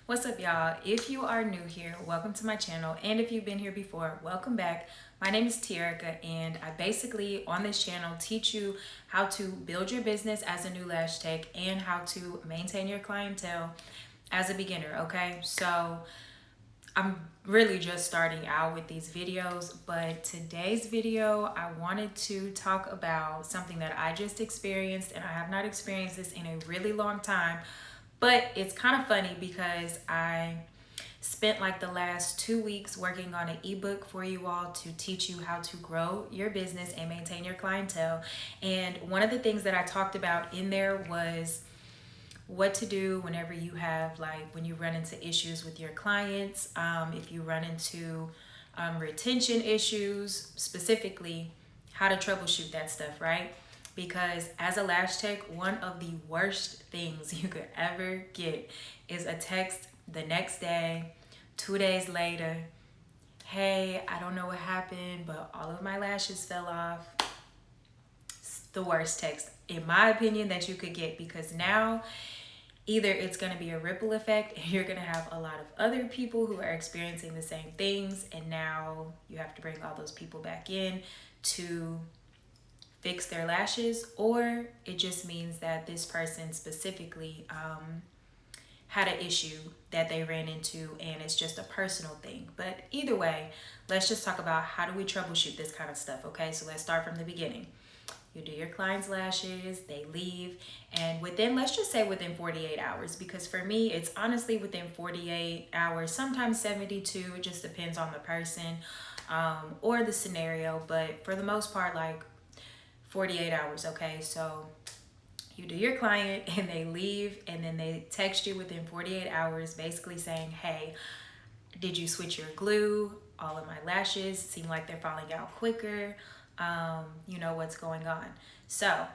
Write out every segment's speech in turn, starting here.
What's up, y'all? If you are new here, welcome to my channel, and if you've been here before, welcome back. My name is Tierica, and I basically on this channel teach you how to build your business as a new lash tech and how to maintain your clientele as a beginner. Okay, so I'm really just starting out with these videos, but today's video I wanted to talk about something that I just experienced, and I have not experienced this in a really long time. But it's kind of funny because I spent like the last 2 weeks working on an ebook for you all to teach you how to grow your business and maintain your clientele. And one of the things that I talked about in there was what to do whenever you have, like, when you run into issues with your clients, if you run into retention issues, specifically how to troubleshoot that stuff, right? Because as a lash tech, one of the worst things you could ever get is a text the next day, 2 days later, hey, I don't know what happened, but all of my lashes fell off. It's the worst text, in my opinion, that you could get, because now either it's going to be a ripple effect and you're going to have a lot of other people who are experiencing the same things, and now you have to bring all those people back in to fix their lashes, or it just means that this person specifically had an issue that they ran into and it's just a personal thing. But either way, let's just talk about how do we troubleshoot this kind of stuff. Okay, so let's start from the beginning. You do your client's lashes, they leave, and within, let's just say within 48 hours, because for me, it's honestly within 48 hours, sometimes 72, it just depends on the person or the scenario, but for the most part, like 48 hours, okay? So you do your client and they leave, and then they text you within 48 hours basically saying, hey, did you switch your glue? All of my lashes seem like they're falling out quicker. You know what's going on. So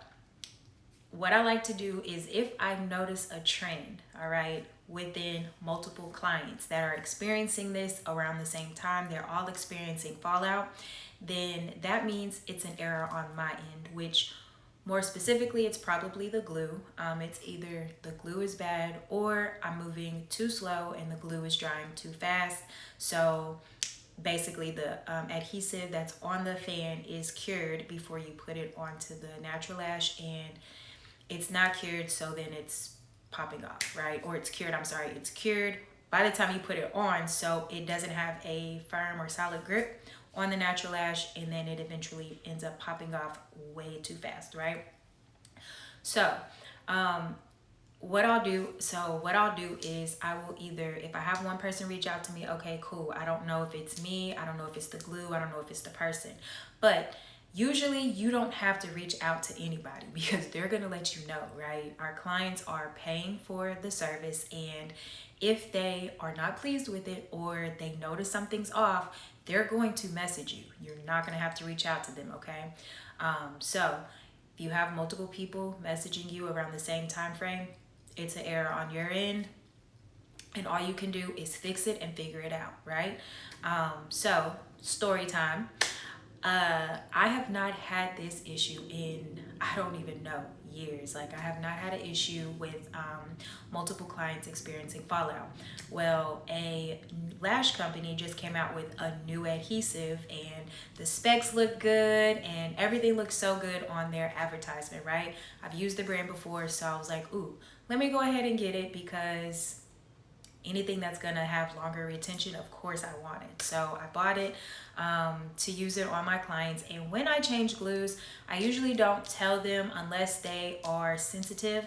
what I like to do is, if I notice a trend, all right, within multiple clients that are experiencing this around the same time, they're all experiencing fallout, then that means it's an error on my end, which more specifically, it's probably the glue. It's either the glue is bad or I'm moving too slow and the glue is drying too fast. So basically the adhesive that's on the fan is cured before you put it onto the natural lash, and it's not cured, so then it's popping off, right? Or it's cured, I'm sorry, it's cured by the time you put it on, so it doesn't have a firm or solid grip on the natural lash, and then it eventually ends up popping off way too fast, right? So what I'll do is, I will either, if I have one person reach out to me, okay, cool, I don't know if it's me, I don't know if it's the glue, I don't know if it's the person, but usually you don't have to reach out to anybody because they're going to let you know, right? Our clients are paying for the service, and if they are not pleased with it or they notice something's off, they're going to message you. You're not going to have to reach out to them, okay? So if you have multiple people messaging you around the same time frame, it's an error on your end, and all you can do is fix it and figure it out, right? So story time. I have not had this issue in, I don't even know, years. Like, I have not had an issue with multiple clients experiencing fallout. Well, a lash company just came out with a new adhesive, and the specs look good and everything looks so good on their advertisement, right? I've used the brand before, so I was like, ooh, let me go ahead and get it, because anything that's gonna have longer retention, of course I want it. So I bought it to use it on my clients. And when I change glues, I usually don't tell them unless they are sensitive,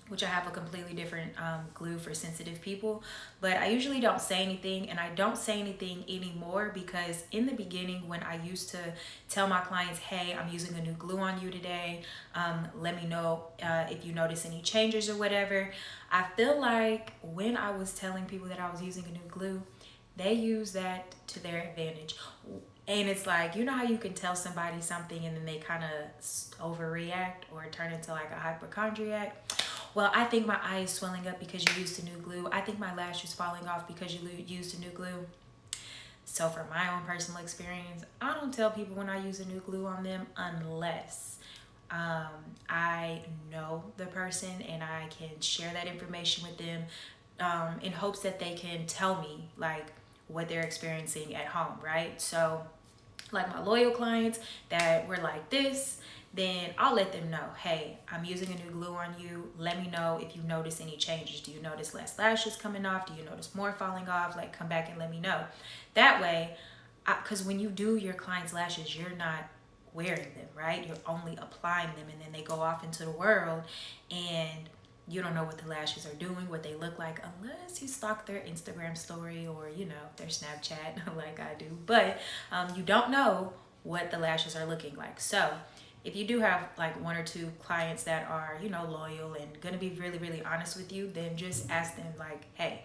which I have a completely different glue for sensitive people. But I usually don't say anything, and I don't say anything anymore because in the beginning, when I used to tell my clients, hey, I'm using a new glue on you today, let me know if you notice any changes or whatever, I feel like when I was telling people that I was using a new glue, they use that to their advantage. And it's like, you know how you can tell somebody something and then they kind of overreact or turn into like a hypochondriac? Well, I think my eye is swelling up because you used a new glue. I think my lash is falling off because you used a new glue. So from my own personal experience, I don't tell people when I use a new glue on them unless I know the person and I can share that information with them in hopes that they can tell me like what they're experiencing at home, right? So like my loyal clients that were like this, then I'll let them know, hey, I'm using a new glue on you. Let me know if you notice any changes. Do you notice less lashes coming off? Do you notice more falling off? Like, come back and let me know. That way, because when you do your clients' lashes, you're not wearing them, right? You're only applying them, and then they go off into the world, and you don't know what the lashes are doing, what they look like, unless you stalk their Instagram story or, you know, their Snapchat like I do. But you don't know what the lashes are looking like. So if you do have like one or two clients that are, you know, loyal and gonna be really, really honest with you, then just ask them like, hey,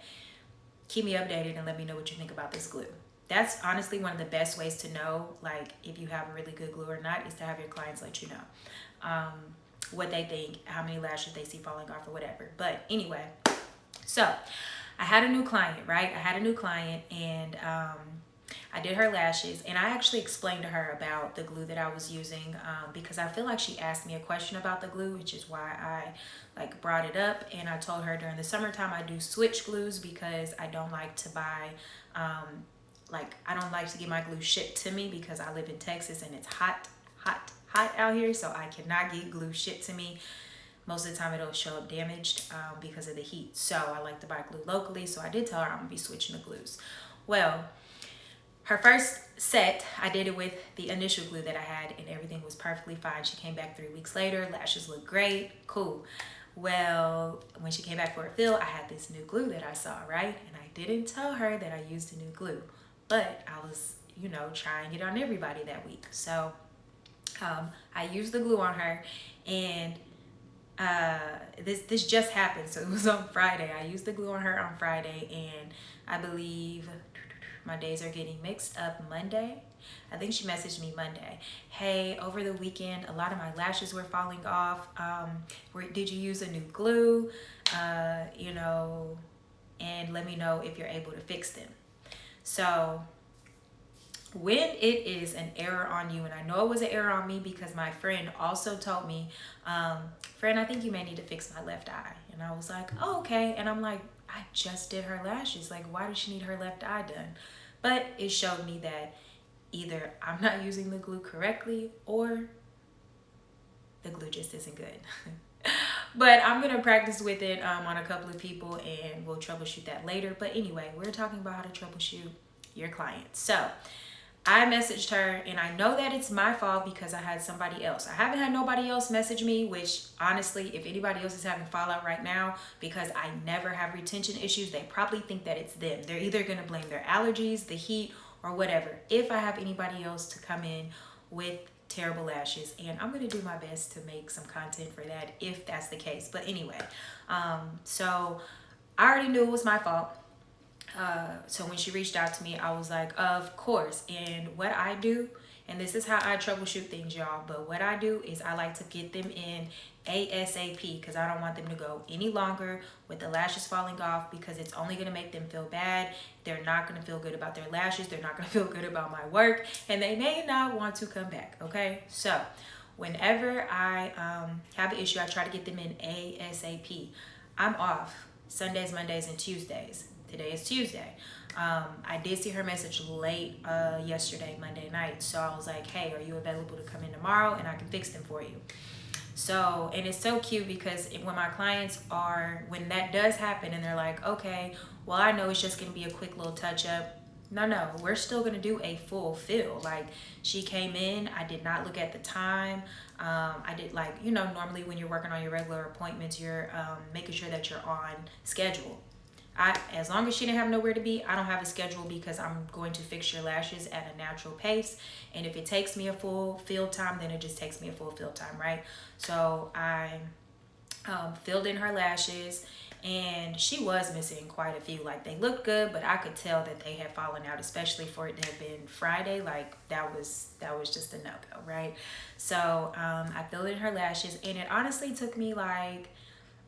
keep me updated and let me know what you think about this glue. That's honestly one of the best ways to know like if you have a really good glue or not, is to have your clients let you know what they think, how many lashes they see falling off or whatever. But anyway, so I had a new client, right? I had a new client, and I did her lashes, and I actually explained to her about the glue that I was using because I feel like she asked me a question about the glue, which is why I like brought it up. And I told her during the summertime I do switch glues because I don't like to buy I don't like to get my glue shipped to me because I live in Texas and it's hot out here, so I cannot get glue shipped to me. Most of the time it'll show up damaged because of the heat. So I like to buy glue locally. So I did tell her I'm gonna be switching the glues. Well, her first set, I did it with the initial glue that I had, and everything was perfectly fine. She came back 3 weeks later, lashes looked great, cool. Well, when she came back for a fill, I had this new glue that I saw, right? And I didn't tell her that I used a new glue, but I was, you know, trying it on everybody that week. So I used the glue on her, and this just happened. So it was on Friday. I used the glue on her on Friday, and I believe my days are getting mixed up. Monday, I think she messaged me Monday. Hey, over the weekend, a lot of my lashes were falling off. Did you use a new glue? You know, and let me know if you're able to fix them. So when it is an error on you, and I know it was an error on me because my friend also told me, friend, I think you may need to fix my left eye. And I was like, oh, okay. And I'm like, I just did her lashes. Like, why does she need her left eye done? But it showed me that either I'm not using the glue correctly or the glue just isn't good. But I'm going to practice with it on a couple of people, and we'll troubleshoot that later. But anyway, we're talking about how to troubleshoot your clients. So I messaged her, and I know that it's my fault because I had somebody else. I haven't had nobody else message me, which honestly, if anybody else is having fallout right now, because I never have retention issues, they probably think that it's them. They're either going to blame their allergies, the heat, or whatever. If I have anybody else to come in with terrible lashes, and I'm going to do my best to make some content for that if that's the case. But anyway, so I already knew it was my fault. So when she reached out to me, I was like, of course. And what I do, and this is how I troubleshoot things, y'all, but what I do is I like to get them in ASAP because I don't want them to go any longer with the lashes falling off, because it's only going to make them feel bad. They're not going to feel good about their lashes. They're not going to feel good about my work, and they may not want to come back. Okay. So whenever I have an issue, I try to get them in ASAP. I'm off Sundays, Mondays, and Tuesdays. Today is Tuesday. I did see her message late yesterday, Monday night. So I was like, hey, are you available to come in tomorrow and I can fix them for you? So, and it's so cute because when my clients are, when that does happen and they're like, okay, well, I know it's just going to be a quick little touch up. No, we're still going to do a full fill. Like, she came in, I did not look at the time. I did, like, you know, normally when you're working on your regular appointments, you're making sure that you're on schedule. As long as she didn't have nowhere to be, I don't have a schedule because I'm going to fix your lashes at a natural pace. And if it takes me a full field time, then it just takes me a full field time, right? So I filled in her lashes, and she was missing quite a few. Like, they looked good, but I could tell that they had fallen out, especially for it to have been Friday. Like, that was just a no-go, right? So I filled in her lashes, and it honestly took me like,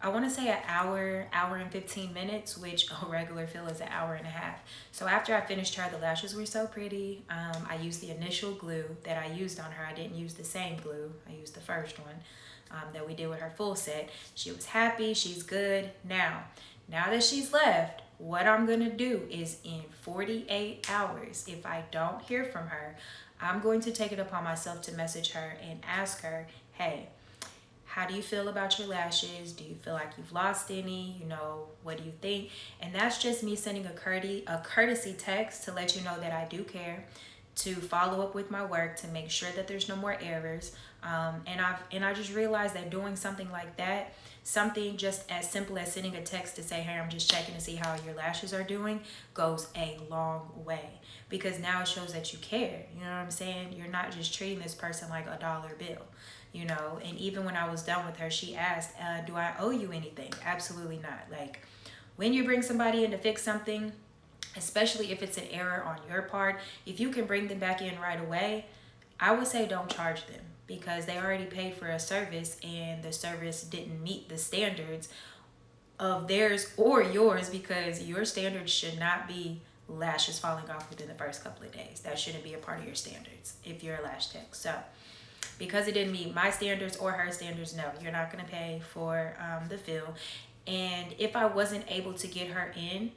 I want to say an hour and 15 minutes, which a regular fill is an hour and a half. So after I finished her, the lashes were so pretty. I used the initial glue that I used on her. I didn't use the same glue. I used the first one that we did with her full set. She was happy. She's good. Now, Now that she's left, what I'm going to do is in 48 hours, if I don't hear from her, I'm going to take it upon myself to message her and ask her, hey, how do you feel about your lashes? Do you feel like you've lost any? What do you think? And that's just me sending a courtesy text to let you know that I do care, to follow up with my work, to make sure that there's no more errors. And I just realized that doing something like that, something just as simple as sending a text to say, hey, I'm just checking to see how your lashes are doing, goes a long way, because now it shows that you care. You know what I'm saying? You're not just treating this person like a dollar bill. And even when I was done with her, she asked, do I owe you anything? Absolutely not. Like, when you bring somebody in to fix something, especially if it's an error on your part, if you can bring them back in right away, I would say don't charge them, because they already paid for a service and the service didn't meet the standards of theirs or yours, because your standards should not be lashes falling off within the first couple of days. That shouldn't be a part of your standards if you're a lash tech. So because it didn't meet my standards or her standards, no, you're not going to pay for the fill. And if I wasn't able to get her in,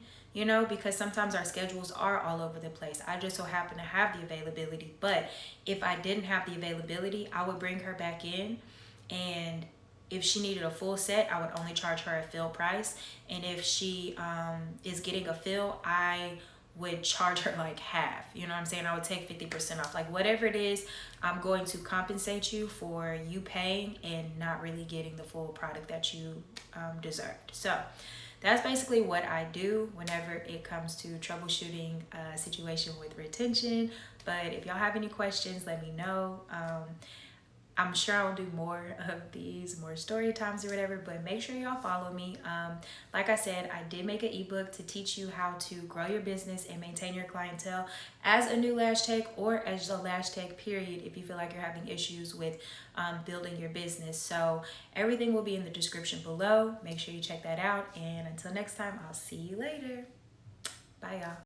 because sometimes our schedules are all over the place, I just so happen to have the availability. But if I didn't have the availability, I would bring her back in. And if she needed a full set, I would only charge her a fill price. And if she is getting a fill, I would charge her like half. You know what I'm saying? I would take 50% off. Like, whatever it is, I'm going to compensate you for you paying and not really getting the full product that you deserved. So that's basically what I do whenever it comes to troubleshooting a situation with retention. But if y'all have any questions, let me know. I'm sure I'll do more of these, more story times or whatever, but make sure y'all follow me. Like I said, I did make an ebook to teach you how to grow your business and maintain your clientele as a new lash tech, or as a lash tech period, if you feel like you're having issues with building your business. So everything will be in the description below. Make sure you check that out. And until next time, I'll see you later. Bye, y'all.